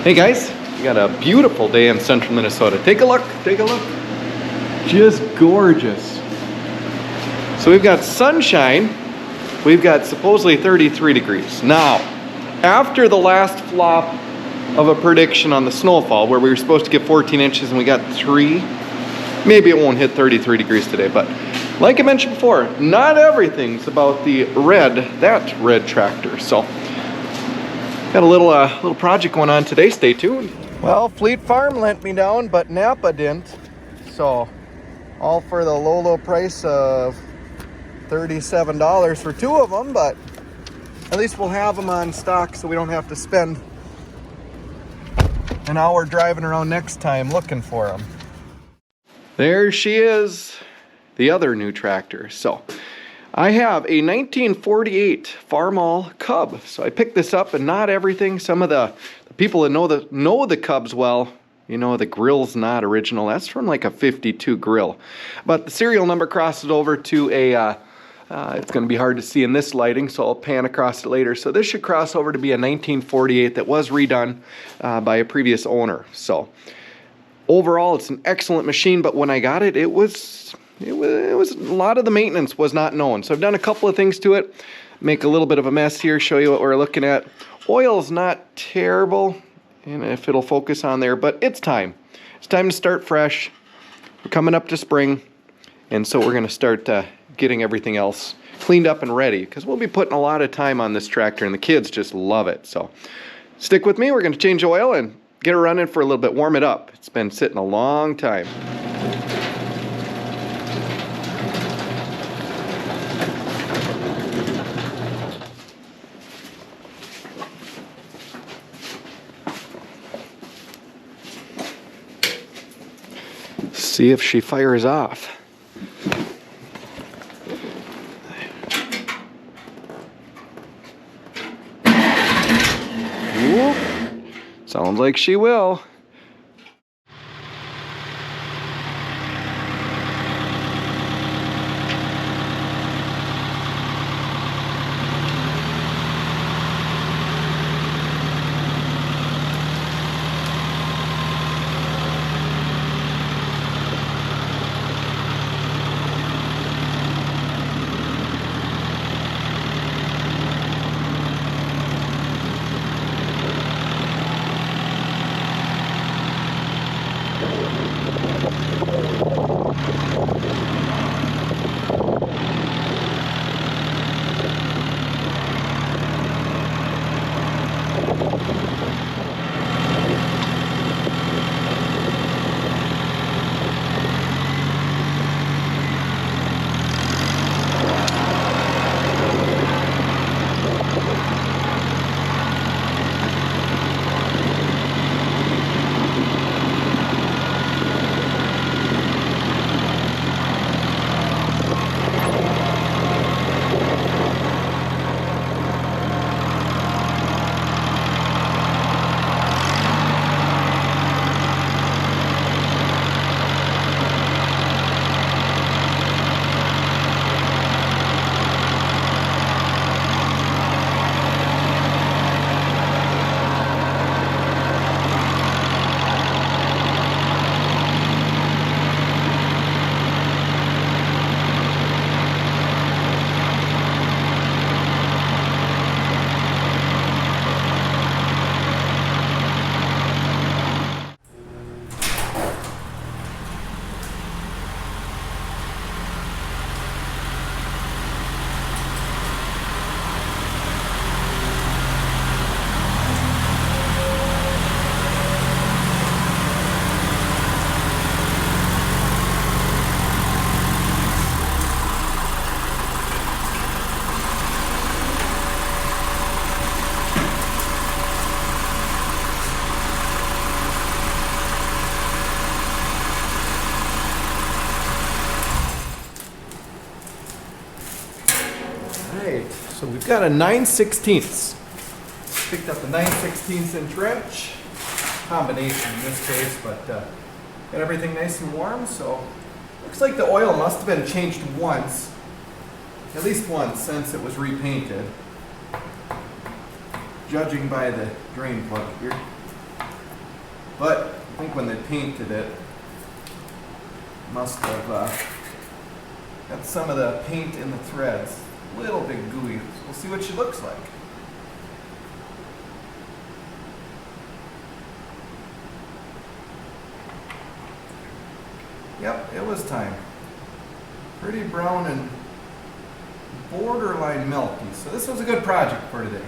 Hey guys, we got a beautiful day in central Minnesota. Take a look, take a look. Just gorgeous. So we've got sunshine. We've got supposedly 33 degrees. Now, after the last flop of a prediction on the snowfall where we were supposed to get 14 inches and we got 3, maybe it won't hit 33 degrees today, but like I mentioned before, not everything's about that red tractor. So got a little project going on today. Stay tuned. Well, Fleet Farm lent me down, but Napa didn't. So all for the low price of $37 for 2 of them, but at least we'll have them on stock so we don't have to spend an hour driving around next time looking for them. There she is, the other new tractor. So I have a 1948 Farmall Cub. So I picked this up, and not everything. Some of the people that know the Cubs well, you know, the grill's not original. That's from like a 52 grill. But the serial number crosses over to a, it's going to be hard to see in this lighting, so I'll pan across it later. So this should cross over to be a 1948 that was redone by a previous owner. So overall, it's an excellent machine, but when I got it, it was a lot of the maintenance was not known. So I've done a couple of things to it. Make a little bit of a mess here, show you what we're looking at. Oil's not terrible, and if it'll focus on there, but it's time. It's time to start fresh. We're coming up to spring, and so we're going to start getting everything else cleaned up and ready, because we'll be putting a lot of time on this tractor, and the kids just love it. So stick with me. We're going to change oil and get it running for a little bit, warm it up. It's been sitting a long time. See if she fires off. Whoop. Sounds like she will. So we've got a 9/16. Picked up the 9/16 inch wrench, combination in this case, but got everything nice and warm. So looks like the oil must have been changed once, at least once since it was repainted, judging by the drain plug here. But I think when they painted it, must have got some of the paint in the threads. A little bit gooey. We'll see what she looks like. Yep, it was time. Pretty brown and borderline milky. So this was a good project for today.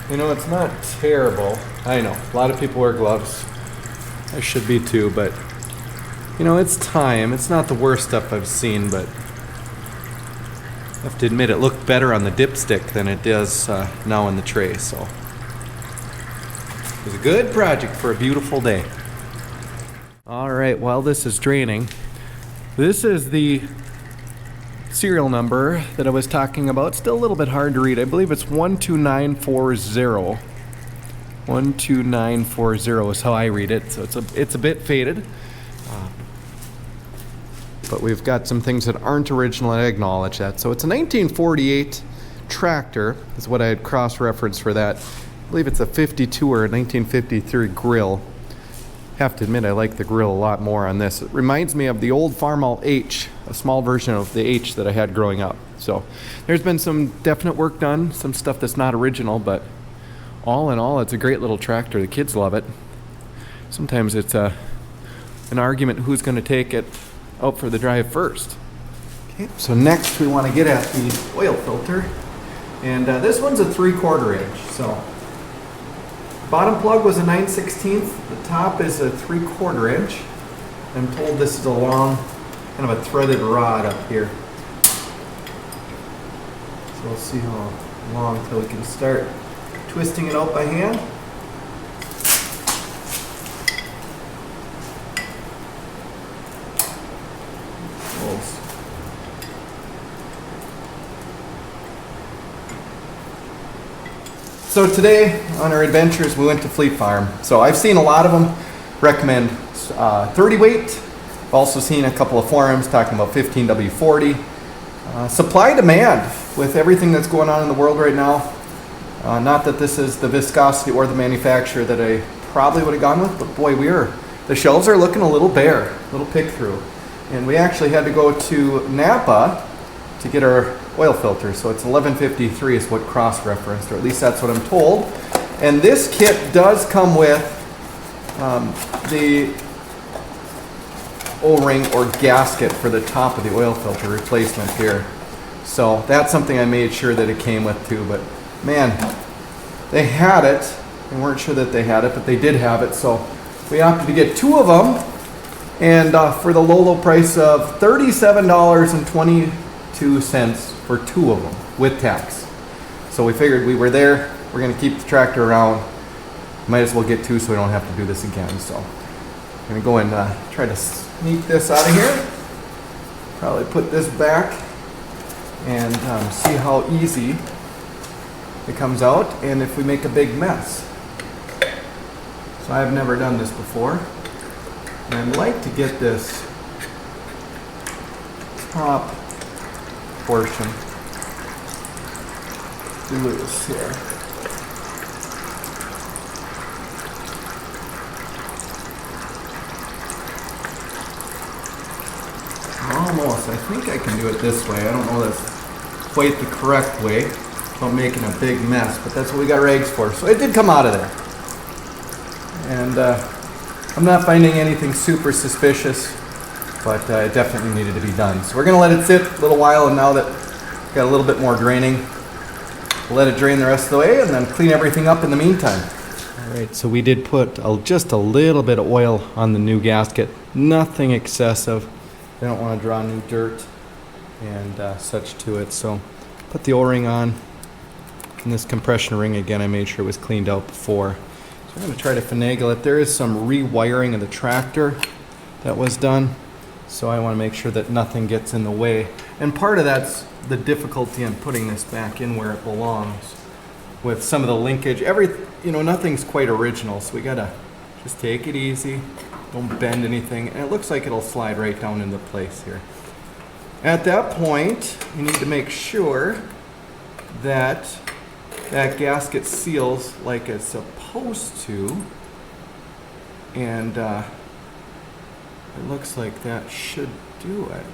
You know, it's not terrible. I know, a lot of people wear gloves. I should be too, but you know, it's time. It's not the worst stuff I've seen, but I have to admit it looked better on the dipstick than it does now in the tray, so it was a good project for a beautiful day. All right, while this is draining, this is the serial number that I was talking about. Still a little bit hard to read. I believe it's 12940. 12940 is how I read it, so it's a bit faded. But we've got some things that aren't original, and I acknowledge that. So it's a 1948 tractor, is what I had cross-referenced for that. I believe it's a 52 or a 1953 grill. Have to admit, I like the grill a lot more on this. It reminds me of the old Farmall H, a small version of the H that I had growing up. So there's been some definite work done, some stuff that's not original, but all in all, it's a great little tractor. The kids love it. Sometimes it's an argument who's going to take it out for the drive first. Okay, so next we want to get at the oil filter, and this one's a 3/4 inch. So bottom plug was a 9/16. The top is a 3/4 inch. I'm told this is a long, kind of a threaded rod up here. So we'll see how long till we can start twisting it out by hand. So today on our adventures we went to Fleet Farm. So I've seen a lot of them recommend 30 weight. I've also seen a couple of forums talking about 15W40. Supply demand with everything that's going on in the world right now. Not that this is the viscosity or the manufacturer that I probably would have gone with, but boy, the shelves are looking a little bare, a little pick through. And we actually had to go to Napa to get our oil filter. So it's 1153 is what cross-referenced, or at least that's what I'm told. And this kit does come with the O-ring or gasket for the top of the oil filter replacement here. So that's something I made sure that it came with too. But man, they had it. They weren't sure that they had it, but they did have it. So we opted to get two of them, and for the low price of $37.22 for two of them with tax. So we figured we were there, we're going to keep the tractor around, might as well get two so we don't have to do this again. So I'm going to go and try to sneak this out of here, probably put this back and see how easy it comes out and if we make a big mess. So I've never done this before, and I'd like to get this top portion loose here. Almost. I think I can do it this way. I don't know that's quite the correct way without making a big mess, but that's what we got rags for. So it did come out of there. And I'm not finding anything super suspicious, but it definitely needed to be done. So we're going to let it sit a little while, and now that it's got a little bit more draining, we'll let it drain the rest of the way and then clean everything up in the meantime. All right, so we did put just a little bit of oil on the new gasket. Nothing excessive. They don't want to draw new dirt and such to it. So put the O-ring on. And this compression ring, again, I made sure it was cleaned out before. So I'm going to try to finagle it. There is some rewiring of the tractor that was done. So I want to make sure that nothing gets in the way. And part of that's the difficulty in putting this back in where it belongs. With some of the linkage, nothing's quite original. So we got to just take it easy. Don't bend anything. And it looks like it'll slide right down into place here. At that point, you need to make sure that that gasket seals like it's supposed to. And it looks like that should do it.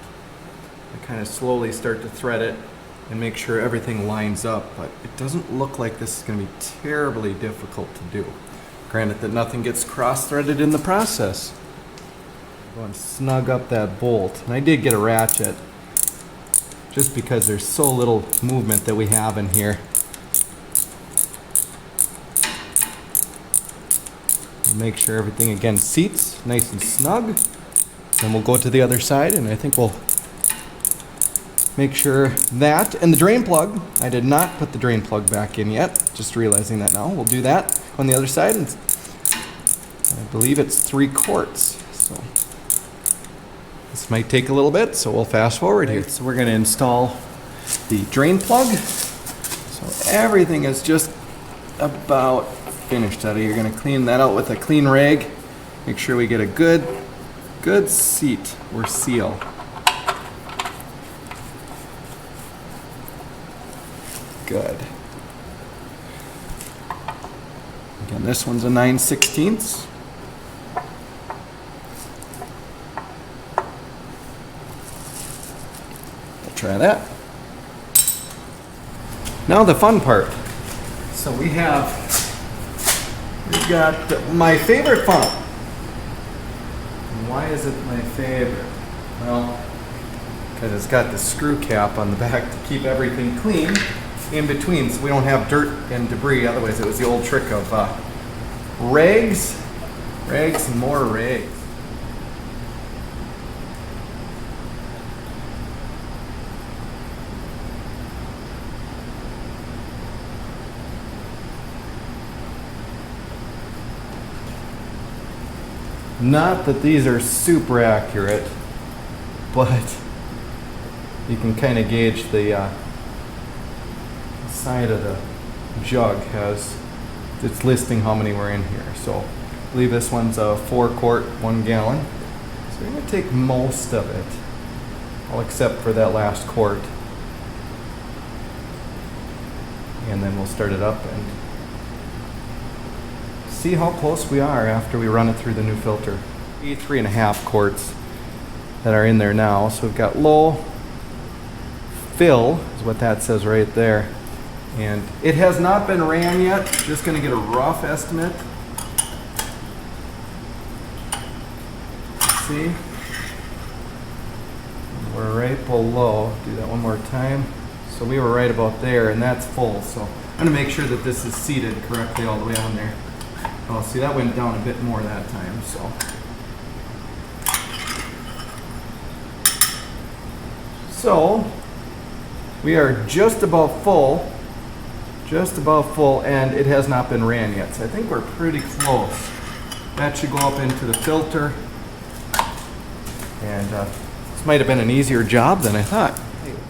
I kind of slowly start to thread it and make sure everything lines up, but it doesn't look like this is going to be terribly difficult to do. Granted that nothing gets cross-threaded in the process. Go and snug up that bolt. And I did get a ratchet, just because there's so little movement that we have in here. We'll make sure everything again seats nice and snug. Then we'll go to the other side, and I think we'll make sure that, and the drain plug, I did not put the drain plug back in yet, just realizing that now. We'll do that on the other side, and I believe it's 3 quarts. So this might take a little bit, so we'll fast forward here. So we're going to install the drain plug. So everything is just about finished out of here. You're going to clean that out with a clean rag. Make sure we get a good seat or seal. Good. Again, this one's a 9/16. We'll try that. Now the fun part. So we've got my favorite funnel. And why is it my favorite? Well, because it's got the screw cap on the back to keep everything clean in between, so we don't have dirt and debris. Otherwise it was the old trick of rags and more rags. Not that these are super accurate, but you can kind of gauge the side of the jug has, it's listing how many were in here. So I believe this one's a 4 quart, 1 gallon. So we're going to take most of it, all except for that last quart. And then we'll start it up and see how close we are after we run it through the new filter. 3.5 quarts that are in there now. So we've got low fill is what that says right there. And it has not been ran yet. Just going to get a rough estimate. See? We're right below. Do that one more time. So we were right about there, and that's full. So I'm going to make sure that this is seated correctly all the way on there. Oh, see, that went down a bit more that time. So we are just about full. And it has not been ran yet. So I think we're pretty close. That should go up into the filter. And this might have been an easier job than I thought.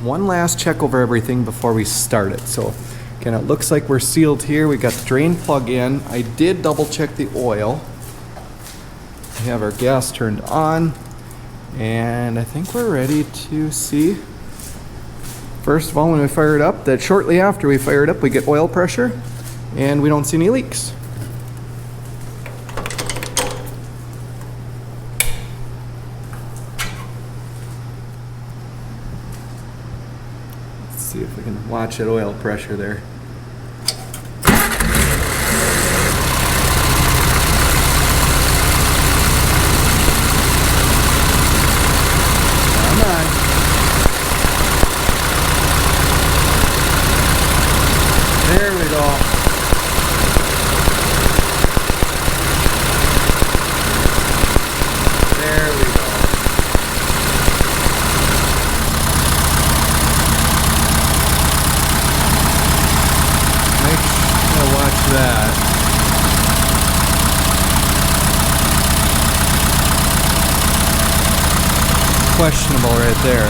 One last check over everything before we start it. So again, it looks like we're sealed here. We got the drain plug in. I did double check the oil. We have our gas turned on. And I think we're ready to see. First of all, when we fire it up, that shortly after we fire it up, we get oil pressure and we don't see any leaks. Let's see if we can watch that oil pressure there. Come on. There we go. There we go. Watch that. Questionable right there.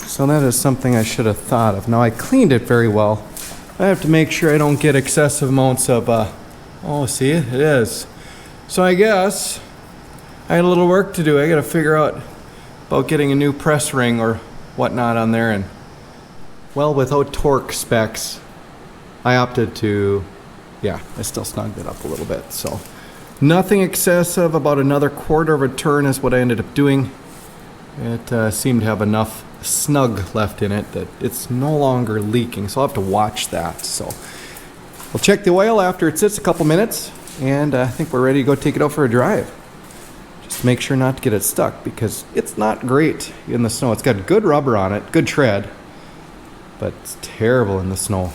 So that is something I should have thought of. Now I cleaned it very well I have to make sure I don't get excessive amounts of, oh, see, it is. So I guess I had a little work to do. I got to figure out about getting a new press ring or whatnot on there. And, well, without torque specs, I opted to, yeah, I still snugged it up a little bit. So nothing excessive, about another quarter of a turn is what I ended up doing. It seemed to have enough snug left in it that it's no longer leaking, so I'll have to watch that. So we'll check the oil after it sits a couple minutes, and I think we're ready to go take it out for a drive. Just make sure not to get it stuck because it's not great in the snow. It's got good rubber on it, good tread, but it's terrible in the snow.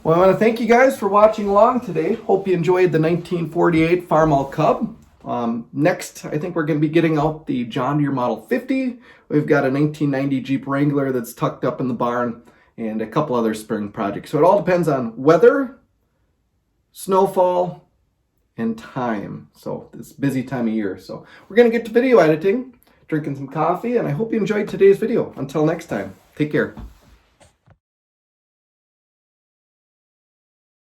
Well, I want to thank you guys for watching along today. Hope you enjoyed the 1948 Farmall Cub. Next, I think we're going to be getting out the John Deere Model 50. We've got a 1990 Jeep Wrangler that's tucked up in the barn and a couple other spring projects. So it all depends on weather, snowfall, and time. So this busy time of year. So we're going to get to video editing, drinking some coffee, and I hope you enjoyed today's video. Until next time, take care.